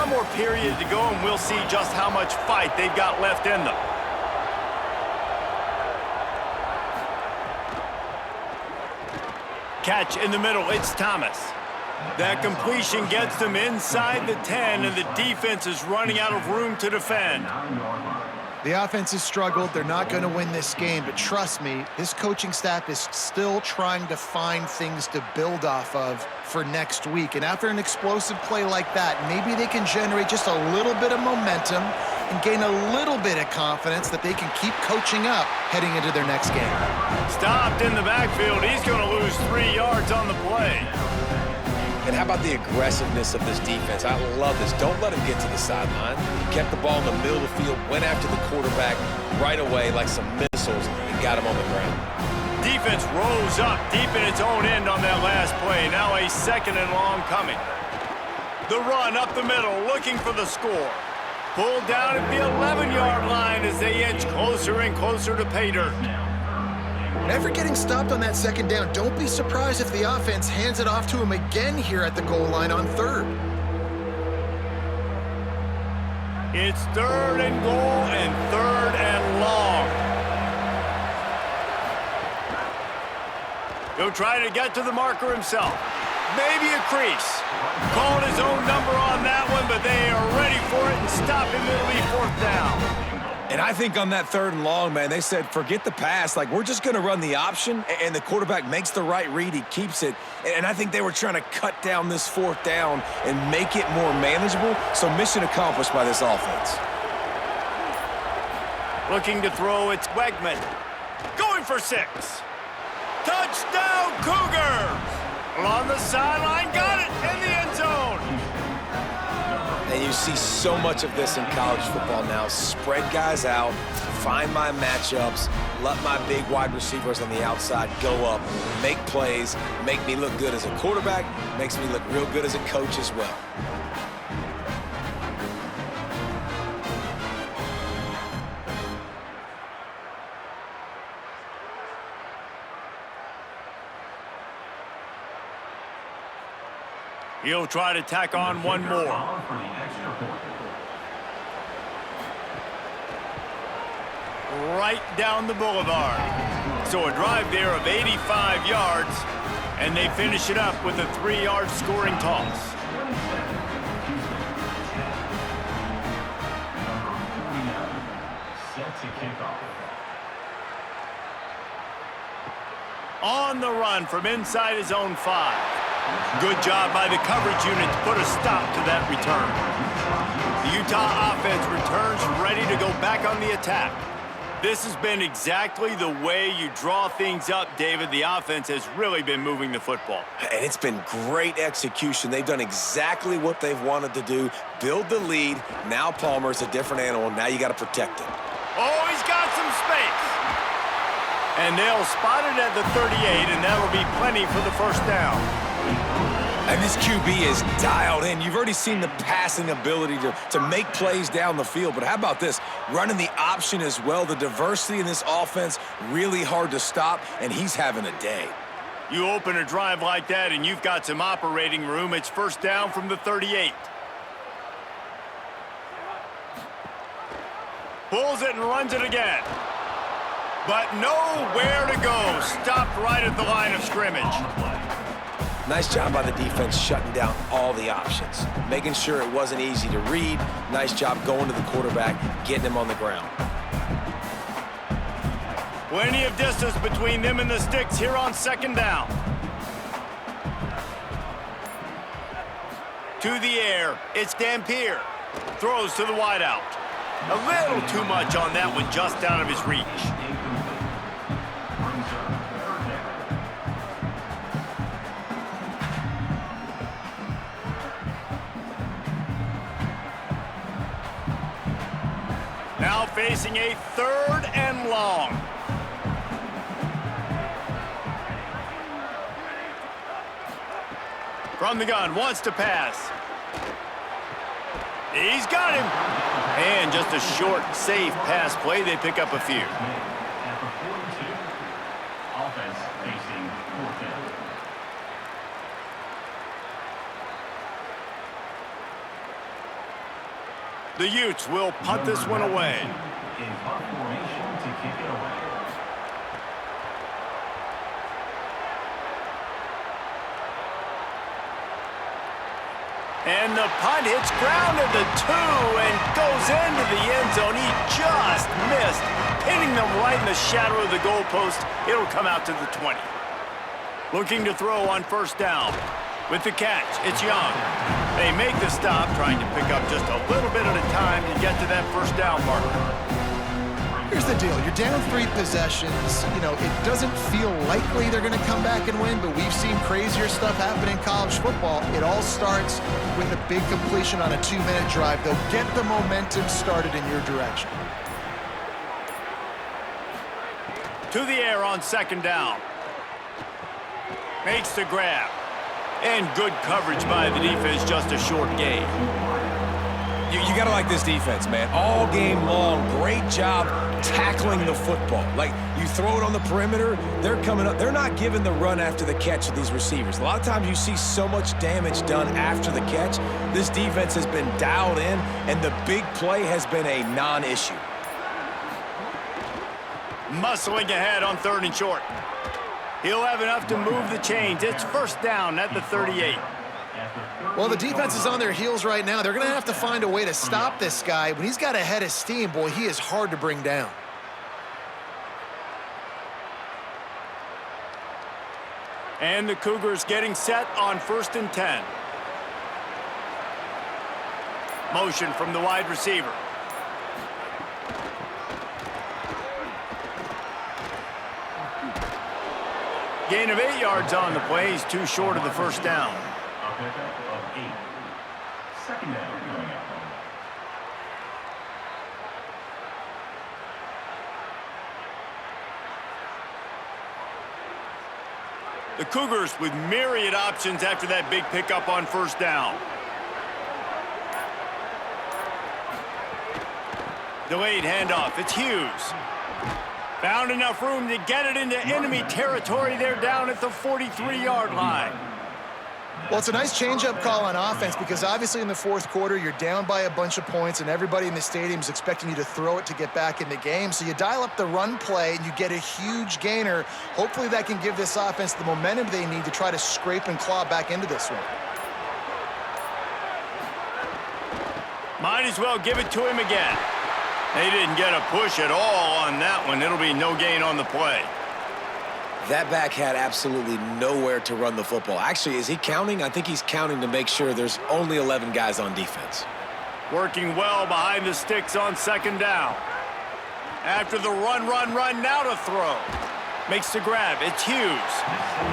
one more period to go, and we'll see just how much fight they've got left in them. Catch in the middle, it's Thomas. That completion gets them inside the 10, and the defense is running out of room to defend. The offense has struggled. They're not going to win this game, but trust me, this coaching staff is still trying to find things to build off of for next week. And after an explosive play like that, maybe they can generate just a little bit of momentum and gain a little bit of confidence that they can keep coaching up heading into their next game. Stopped in the backfield. He's going to lose 3 yards on the play. And how about the aggressiveness of this defense? I love this. Don't let him get to the sideline. Kept the ball in the middle of the field, went after the quarterback right away like some missiles, and got him on the ground. Defense rose up deep in its own end on that last play. Now a 2nd and long coming. The run up the middle, looking for the score. Pulled down at the 11-yard line as they inch closer and closer to pay dirt. Never getting stopped on that 2nd down. Don't be surprised if the offense hands it off to him again here at the goal line on 3rd. It's 3rd and goal and 3rd and long. He'll try to get to the marker himself. Maybe a crease. Called his own number on that one, but they are ready for it and stop him. It'll be 4th down. And I think on that 3rd and long, man, they said, forget the pass. Like, we're just going to run the option, and the quarterback makes the right read. He keeps it. And I think they were trying to cut down this 4th down and make it more manageable. So mission accomplished by this offense. Looking to throw, it's Wegman. Going for 6. Touchdown, Cougars! On the sideline, got it in the end zone. And you see so much of this in college football now. Spread guys out, find my matchups, let my big wide receivers on the outside go up, make plays, make me look good as a quarterback, makes me look real good as a coach as well. He'll try to tack on one more. Right down the boulevard. So a drive there of 85 yards, and they finish it up with a 3-yard scoring toss. On the run from inside his own 5. Good job by the coverage unit to put a stop to that return. The Utah offense returns ready to go back on the attack. This has been exactly the way you draw things up, David. The offense has really been moving the football. And it's been great execution. They've done exactly what they've wanted to do. Build the lead. Now Palmer's a different animal. Now you got to protect him. Oh, he's got some space. And they'll spot it at the 38, and that'll be plenty for the 1st down. And this QB is dialed in. You've already seen the passing ability to make plays down the field. But how about this? Running the option as well. The diversity in this offense, really hard to stop, and he's having a day. You open a drive like that, and you've got some operating room. It's 1st down from the 38. Pulls it and runs it again. But nowhere to go. Stopped right at the line of scrimmage. Nice job by the defense shutting down all the options, making sure it wasn't easy to read. Nice job going to the quarterback, getting him on the ground. Plenty of distance between them and the sticks here on 2nd down. To the air, it's Dampier. Throws to the wideout. A little too much on that one, just out of his reach. Now facing a 3rd and long. From the gun, wants to pass. He's got him. And just a short, safe pass play. They pick up a few. The Utes will punt this one away. And the punt hits ground at the 2 and goes into the end zone. He just missed, hitting them right in the shadow of the goalpost. It'll come out to the 20. Looking to throw on first down. With the catch, it's Young. They make the stop, trying to pick up just a little bit at a time to get to that first down marker. Here's the deal. You're down 3 possessions. You know, it doesn't feel likely they're going to come back and win, but we've seen crazier stuff happen in college football. It all starts with a big completion on a 2-minute drive. They'll get the momentum started in your direction. To the air on second down. Makes the grab. And good coverage by the defense, just a short gain. You got to like this defense, man. All game long, great job tackling the football. Like, you throw it on the perimeter, they're coming up. They're not giving the run after the catch of these receivers. A lot of times you see so much damage done after the catch. This defense has been dialed in, and the big play has been a non-issue. Muscling ahead on 3rd and short. He'll have enough to move the chains. It's first down at the 38. Well, the defense is on their heels right now. They're going to have to find a way to stop this guy. When he's got a head of steam, boy, he is hard to bring down. And the Cougars getting set on 1st and 10. Motion from the wide receiver. Gain of 8 yards on the play. He's too short of the first down. The Cougars with myriad options after that big pickup on first down. Delayed handoff. It's Hughes. Found enough room to get it into enemy territory. They're down at the 43-yard line. Well, it's a nice change-up call on offense because obviously in the 4th quarter, you're down by a bunch of points and everybody in the stadium is expecting you to throw it to get back in the game. So you dial up the run play and you get a huge gainer. Hopefully that can give this offense the momentum they need to try to scrape and claw back into this one. Might as well give it to him again. They didn't get a push at all on that one. It'll be no gain on the play. That back had absolutely nowhere to run the football. Actually, is he counting? I think he's counting to make sure there's only 11 guys on defense. Working well behind the sticks on second down. After the run, now to throw. Makes the grab. It's Hughes.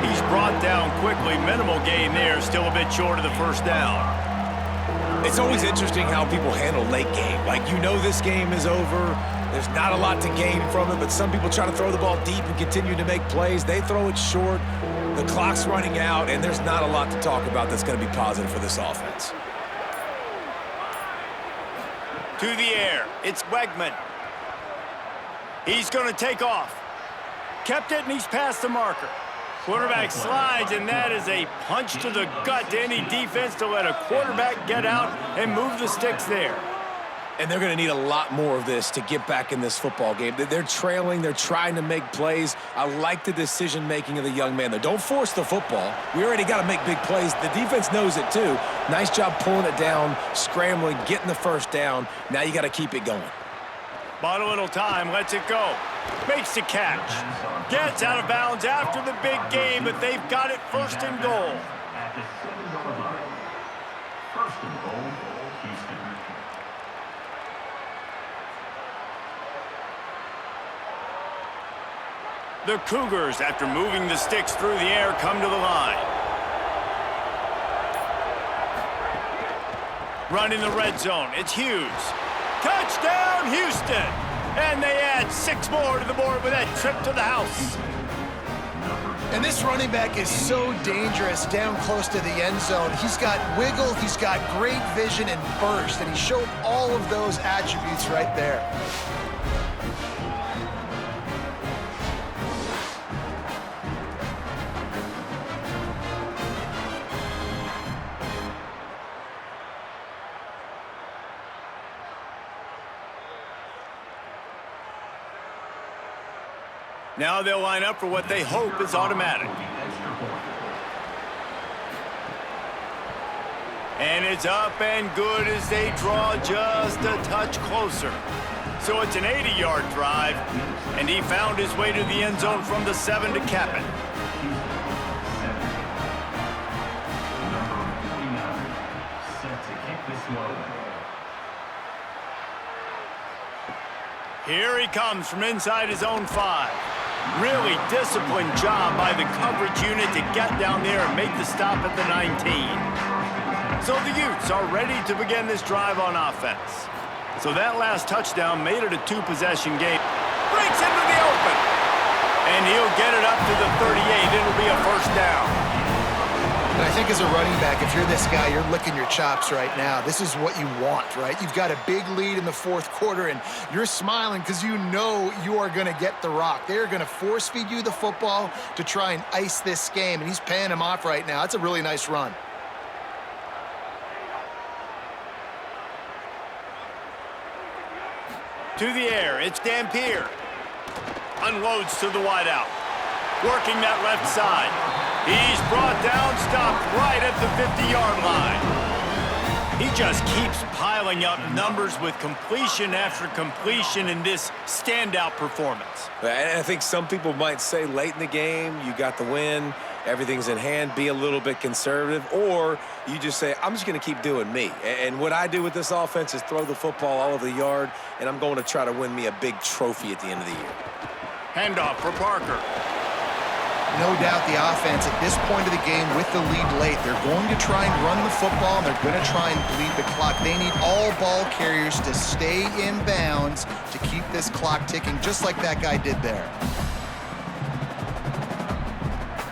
He's brought down quickly. Minimal gain there. Still a bit short of the first down. It's always interesting how people handle late game. Like, you know this game is over. There's not a lot to gain from it, but some people try to throw the ball deep and continue to make plays. They throw it short. The clock's running out, and there's not a lot to talk about that's going to be positive for this offense. To the air. It's Wegman. He's going to take off. Kept it, and he's past the marker. Quarterback slides, and that is a punch to the gut to any defense to let a quarterback get out and move the sticks there. And they're going to need a lot more of this to get back in this football game. They're trailing. They're trying to make plays. I like the decision-making of the young man, though. Don't force the football. We already got to make big plays. The defense knows it, too. Nice job pulling it down, scrambling, getting the first down. Now you got to keep it going. Bought a little time, lets it go. Makes the catch. Gets out of bounds after the big game, but they've got it 1st and goal. The Cougars, after moving the sticks through the air, come to the line. Run in the red zone. It's Hughes. Touchdown, Houston! And they add 6 more to the board with that trip to the house. And this running back is so dangerous down close to the end zone. He's got wiggle, he's got great vision and burst, and he showed all of those attributes right there. Now they'll line up for what they hope is automatic. And it's up and good as they draw just a touch closer. So it's an 80-yard drive, and he found his way to the end zone from the 7 to cap it. Here he comes from inside his own 5. Really disciplined job by the coverage unit to get down there and make the stop at the 19. So the Utes are ready to begin this drive on offense. So that last touchdown made it a 2-possession game. Breaks into the open. And he'll get it up to the 38. It'll be a first down. And I think as a running back, if you're this guy, you're licking your chops right now. This is what you want, right? You've got a big lead in the fourth quarter, and you're smiling because you know you are going to get the rock. They're going to force-feed you the football to try and ice this game, and he's paying him off right now. That's a really nice run. To the air, it's Dampier. Unloads to the wideout. Working that left side. He's brought down, stopped right at the 50-yard line. He just keeps piling up numbers with completion after completion in this standout performance. And I think some people might say late in the game, you got the win, everything's in hand, be a little bit conservative, or you just say, I'm just going to keep doing me. And what I do with this offense is throw the football all over the yard, and I'm going to try to win me a big trophy at the end of the year. Handoff for Parker. No doubt the offense at this point of the game with the lead late, they're going to try and run the football, and they're going to try and bleed the clock. They need all ball carriers to stay in bounds to keep this clock ticking, just like that guy did there.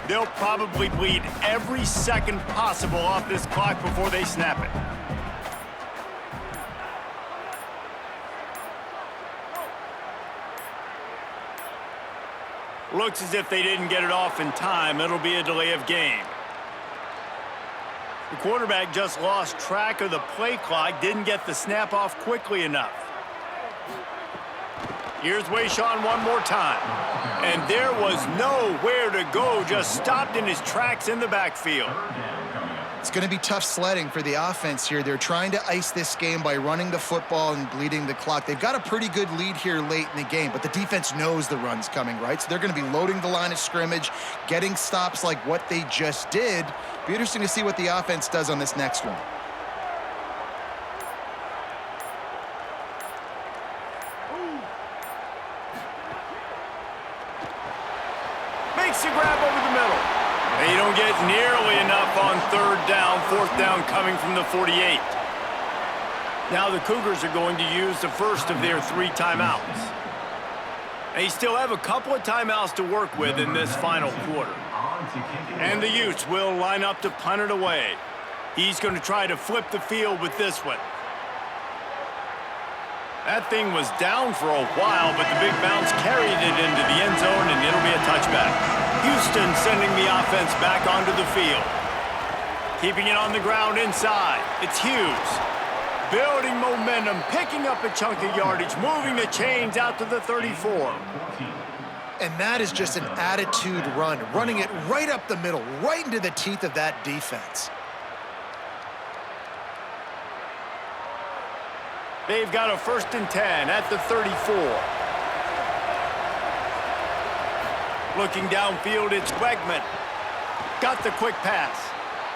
They'll probably bleed every second possible off this clock before they snap it. Looks as if they didn't get it off in time. It'll be a delay of game. The quarterback just lost track of the play clock, didn't get the snap off quickly enough. Here's Wayshawn one more time. And there was nowhere to go, just stopped in his tracks in the backfield. It's going to be tough sledding for the offense here. They're trying to ice this game by running the football and bleeding the clock. They've got a pretty good lead here late in the game, but the defense knows the run's coming, right? So they're going to be loading the line of scrimmage, getting stops like what they just did. Be interesting to see what the offense does on this next one. Makes the grab over the middle. They don't get nearly enough on third down, fourth down coming from the 48. Now the Cougars are going to use the first of their 3 timeouts. They still have a couple of timeouts to work with in this final quarter. And the Utes will line up to punt it away. He's going to try to flip the field with this one. That thing was down for a while, but the big bounce carried it into the end zone, and it'll be a touchback. Houston sending the offense back onto the field. Keeping it on the ground inside. It's Hughes. Building momentum, picking up a chunk of yardage, moving the chains out to the 34. And that is just an attitude run, running it right up the middle, right into the teeth of that defense. They've got a 1st and 10 at the 34. Looking downfield, it's Wegman. Got the quick pass.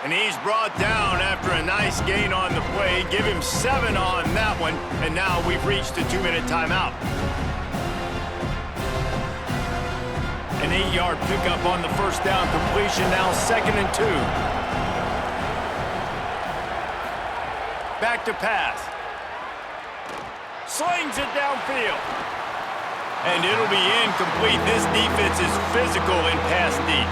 And he's brought down after a nice gain on the play. Give him 7 on that one. And now we've reached a 2-minute timeout. An 8-yard pickup on the first down completion. Now 2nd and 2. Back to pass. Slings it downfield. And it'll be incomplete. This defense is physical in pass deep.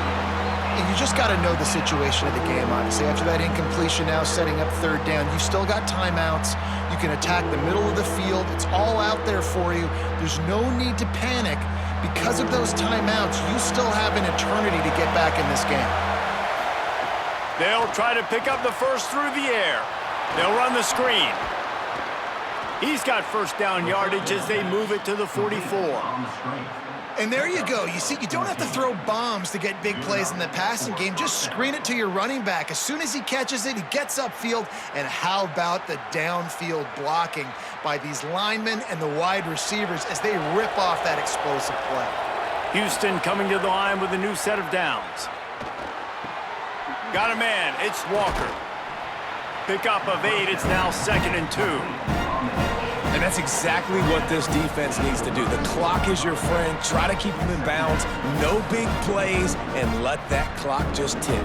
And you just got to know the situation of the game, honestly. After that incompletion now setting up third down, you've still got timeouts. You can attack the middle of the field. It's all out there for you. There's no need to panic. Because of those timeouts, you still have an eternity to get back in this game. They'll try to pick up the first through the air. They'll run the screen. He's got first down yardage as they move it to the 44. And there you go. You see, you don't have to throw bombs to get big plays in the passing game. Just screen it to your running back. As soon as he catches it, he gets upfield. And how about the downfield blocking by these linemen and the wide receivers as they rip off that explosive play? Houston coming to the line with a new set of downs. Got a man. It's Walker. Pickup of 8. It's now 2nd and 2. And that's exactly what this defense needs to do. The clock is your friend. Try to keep them in bounds. No big plays, and let that clock just tick.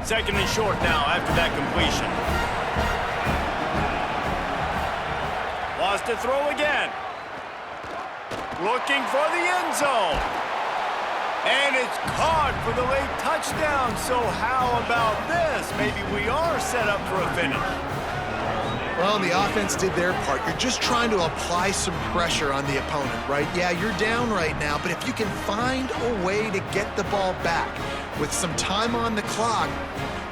2nd and short now after that completion. Wants to throw again. Looking for the end zone. And it's caught for the late touchdown. So how about this? Maybe we are set up for a finish. Well, the offense did their part. You're just trying to apply some pressure on the opponent, right? Yeah, you're down right now, but if you can find a way to get the ball back with some time on the clock,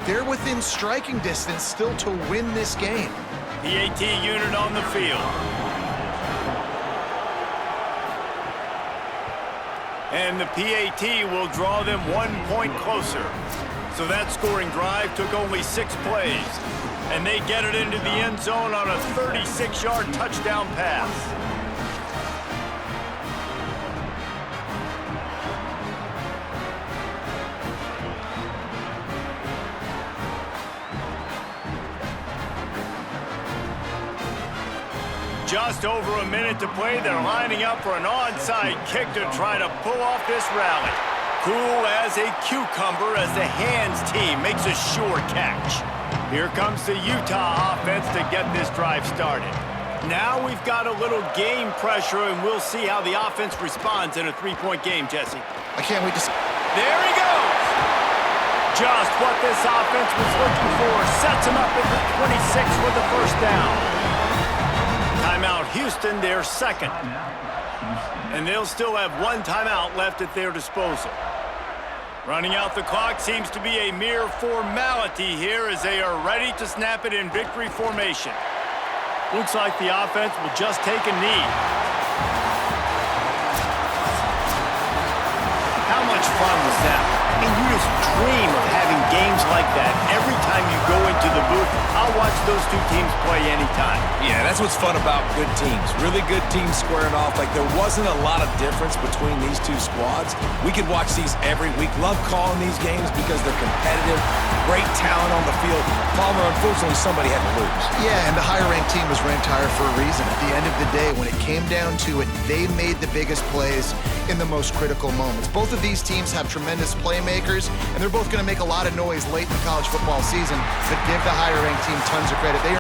they're within striking distance still to win this game. PAT unit on the field. And the PAT will draw them 1 point closer. So that scoring drive took only 6 plays. And they get it into the end zone on a 36-yard touchdown pass. Just over a minute to play. They're lining up for an onside kick to try to pull off this rally. Cool as a cucumber as the hands team makes a sure catch. Here comes the Utah offense to get this drive started. Now we've got a little game pressure, and we'll see how the offense responds in a 3-point game, Jesse. I can't wait to see. There he goes! Just what this offense was looking for. Sets him up at the 26 for the first down. Timeout Houston, their 2nd. And they'll still have 1 timeout left at their disposal. Running out the clock seems to be a mere formality here as they are ready to snap it in victory formation. Looks like the offense will just take a knee. How much fun was that? I mean, you just dream of having games like that every time you go into the booth. I'll watch those 2 teams play anytime. Yeah, that's what's fun about good teams. Really good teams squaring off. Like, there wasn't a lot of difference between these 2 squads. We could watch these every week. Love calling these games because they're competitive. Great talent on the field. Palmer, unfortunately, somebody had to lose. Yeah, and the higher-ranked team was ranked higher for a reason. At the end of the day, when it came down to it, they made the biggest plays in the most critical moments. Both of these teams have tremendous playmakers, and they're both going to make a lot of noise late in the college football season, but give the higher-ranked team tons of credit. They